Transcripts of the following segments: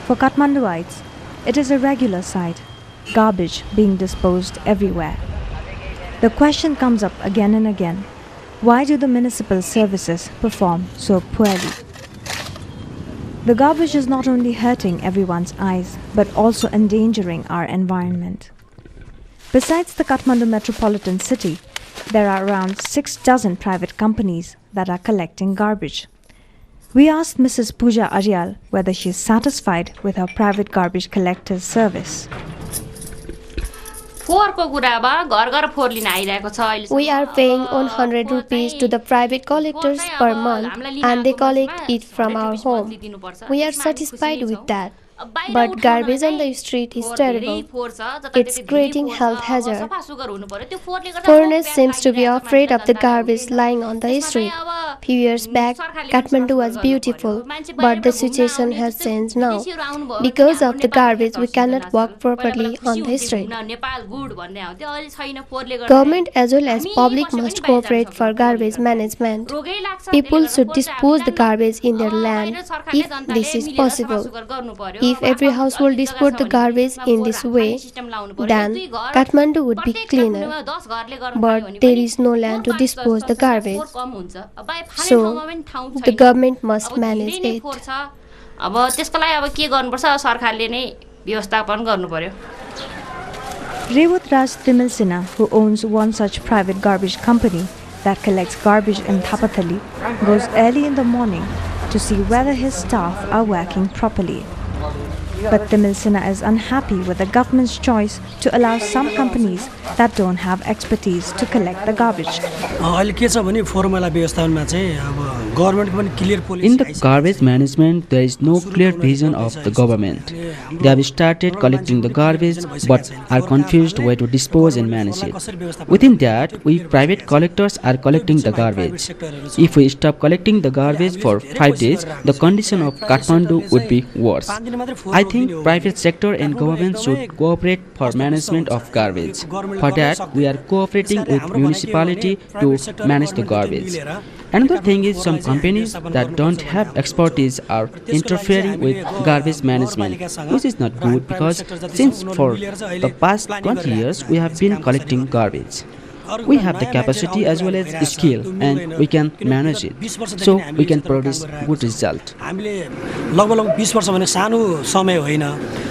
For Kathmanduites, it is a regular sight, garbage being disposed everywhere. The question comes up again and again, why do the municipal services perform so poorly? The garbage is not only hurting everyone's eyes, but also endangering our environment. Besides the Kathmandu metropolitan city, there are around 6 dozen private companies that are collecting garbage. We asked Mrs. Pooja Aryal whether she is satisfied with her private garbage collector's service. We are paying 100 rupees to the private collectors per month and they collect it from our home. We are satisfied with that. But garbage on the street is terrible. It's creating health hazard. Foreigners seems to be afraid of the garbage lying on the street. Few years back, Kathmandu was beautiful, but the situation has changed now. Because of the garbage, we cannot walk properly on the street. Government as well as public must cooperate for garbage management. People should dispose the garbage in their land if this is possible. If every household disposed the garbage in this way, then Kathmandu would be cleaner. But there is no land to dispose the garbage. So, the government must manage it. Rewat Raj Timilsina, who owns one such private garbage company that collects garbage in Thapathali, goes early in the morning to see whether his staff are working properly. But Timilsina is unhappy with the government's choice to allow some companies that don't have expertise to collect the garbage. In the garbage management, there is no clear vision of the government. They have started collecting the garbage but are confused where to dispose and manage it. Within that, we private collectors are collecting the garbage. If we stop collecting the garbage for 5 days, the condition of Kathmandu would be worse. I think private sector and government should cooperate for management of garbage. For that, we are cooperating with municipality to manage the garbage. Another thing is some companies that don't have expertise are interfering with garbage management, which is not good because since for the past 20 years we have been collecting garbage. We have the capacity as well as skill and we can manage it, so we can produce good result.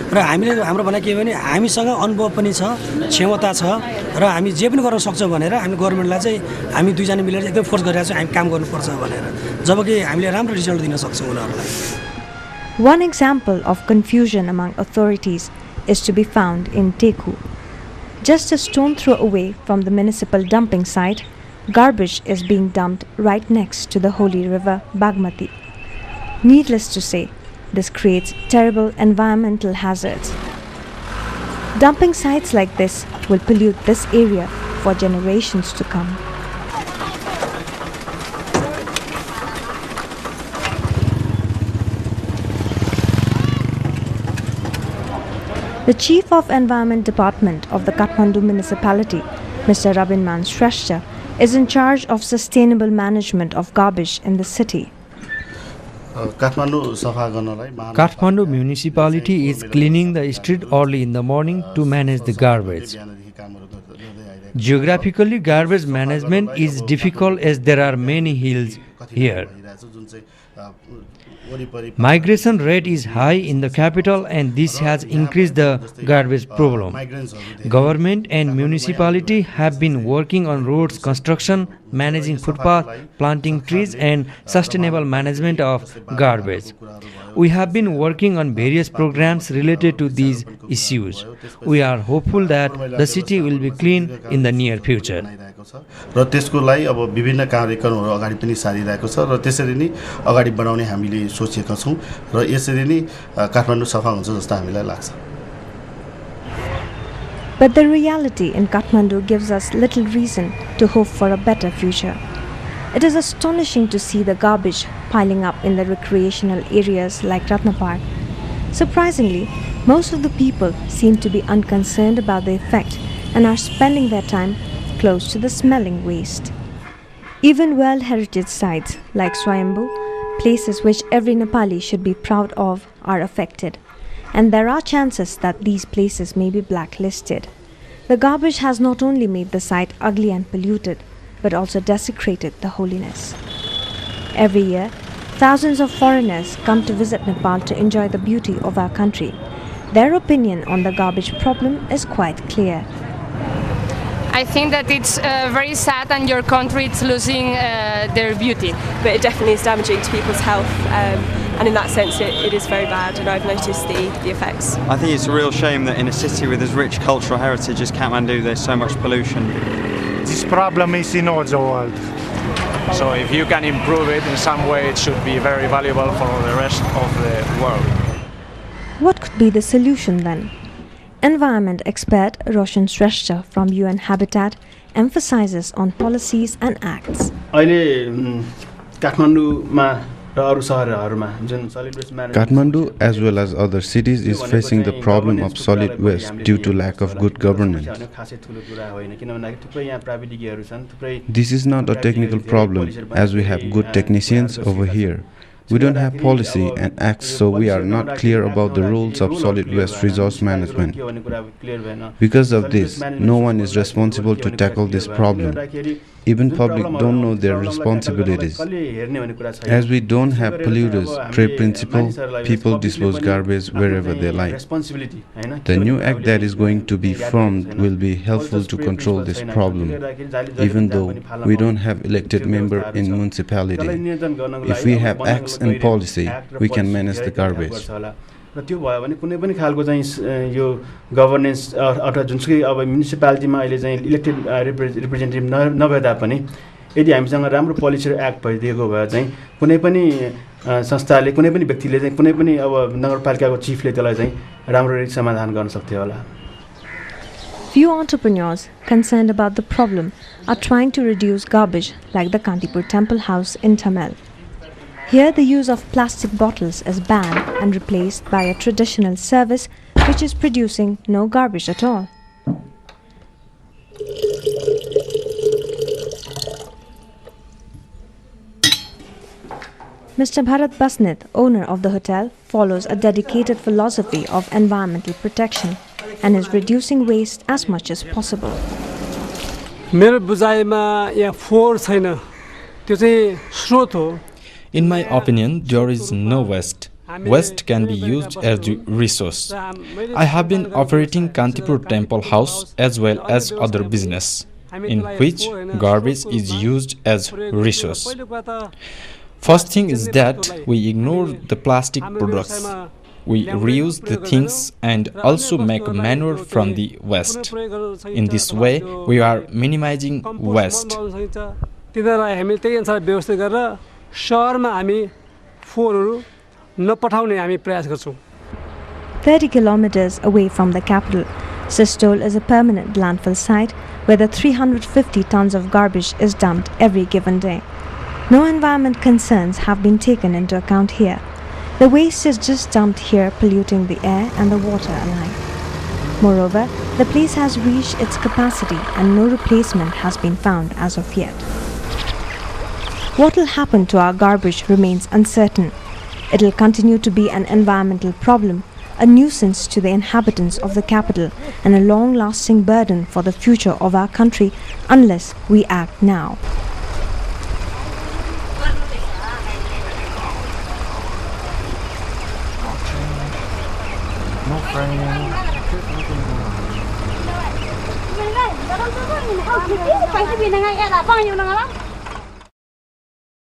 र हामीले हाम्रो भने के भने हामीसँग अनुभव पनि छ क्षमता छ र हामी जे पनि गर्न सक्छौं भनेर हामी गभर्नमेन्टलाई चाहिँ हामी दुई जना मिलेर एकदम फोर्स गरिरहेछौं हामी काम गर्नुपर्छ भनेर जबकि हामीले राम्रो रिजल्ट दिन सक्छौं उनीहरुलाई. One example of confusion among authorities is to be found in Teku. Just a stone throw away from the municipal dumping site, garbage is being dumped right next to the holy river Bagmati. Needless to say, this creates terrible environmental hazards. Dumping sites like this will pollute this area for generations to come. The Chief of Environment Department of the Kathmandu Municipality, Mr. Rabinman Shrestha, is in charge of sustainable management of garbage in the city. Kathmandu municipality is cleaning the street early in the morning to manage the garbage. Geographically, garbage management is difficult as there are many hills here. Migration rate is high in the capital and this has increased the garbage problem. Government and municipality have been working on roads construction, managing footpath, planting trees and sustainable management of garbage. We have been working on various programs related to these issues. We are hopeful that the city will be clean in the near future. र त्यसको लागि अब विभिन्न कार्यक्रमहरु अगाडि पनि सारिरहेको छ र त्यसरी नै अगाडि बढाउने हामीले सोचेका छौं र यसरी नै काठमाडौँ सफा हुन्छ जस्तो हामीलाई लाग्छ. But the reality in Kathmandu gives us little reason to hope for a better future. It is astonishing to see the garbage piling up in the recreational areas like Ratna Park. Surprisingly, most of the people seem to be unconcerned about the effect and are spending their time close to the smelling waste. Even World Heritage sites like Swayambhu, places which every Nepali should be proud of, are affected. and there are chances that these places may be blacklisted. The garbage has not only made the site ugly and polluted, but also desecrated the holiness. Every year, thousands of foreigners come to visit Nepal to enjoy the beauty of our country. Their opinion on the garbage problem is quite clear. I think that it's very sad and your country is losing their beauty. But it definitely is damaging to people's health, and in that sense it is very bad, and I've noticed the effects. I think it's a real shame that in a city with as rich cultural heritage as Kathmandu there's so much pollution. This problem is in all the world. So if you can improve it in some way, it should be very valuable for the rest of the world. What could be the solution then? Environment expert Shrestha from UN Habitat emphasizes on policies and acts. Kathmandu, as well as other cities, is facing the problem of solid waste due to lack of good governance. This is not a technical problem, as we have good technicians over here. We don't have policy and acts, so we are not clear about the rules of solid waste resource management. Because of this, no one is responsible to tackle this problem. Even public don't know their responsibilities. As we don't have polluters trade principle, people dispose garbage wherever they like. The new act that is going to be formed will be helpful to control this problem, even though we don't have elected member in municipality. If we have acts and policy, we can manage the garbage. र त्यो भयो भने कुनै पनि खालको चाहिँ यो governance अथवा जुनसुकै अब म्युनिसिपालिटीमा अहिले चाहिँ इलेक्टेड रिप्रेजेन्टेटिभ नभए तापनि यदि हामीसँग राम्रो पोलिसी र एक्ट भइदिएको भए चाहिँ कुनै पनि संस्थाले कुनै पनि व्यक्तिले चाहिँ कुनै पनि अब नगरपालिकाको चिफले त्यसलाई चाहिँ राम्ररी समाधान गर्न सक्थ्यो होला. Few entrepreneurs concerned about the problem are trying to reduce garbage like the Kantipur Temple House in Tamil. Here the use of plastic bottles is banned and replaced by a traditional service which is producing no garbage at all. Mr. Bharat Basnit, owner of the hotel, follows a dedicated philosophy of environmental protection and is reducing waste as much as possible. मेरो बुझाइमा यहाँ फोहोर छैन, त्यो चाहिँ स्रोत हो. In my opinion, there is no waste. Waste can be used as a resource. I have been operating Kantipur Temple House as well as other business, in which garbage is used as resource. First thing is that we ignore the plastic products. We reuse the things and also make manure from the waste. In this way, we are minimizing waste. 30 kilometers away from the capital, Sistol is a permanent landfill site where the 350 tons of garbage is dumped every given day. No environment concerns have been taken into account here. The waste is just dumped here, polluting the air and the water alike. Moreover, the place has reached its capacity and no replacement has been found as of yet. What will happen to our garbage remains uncertain. It will continue to be an environmental problem, a nuisance to the inhabitants of the capital, and a long-lasting burden for the future of our country unless we act now. No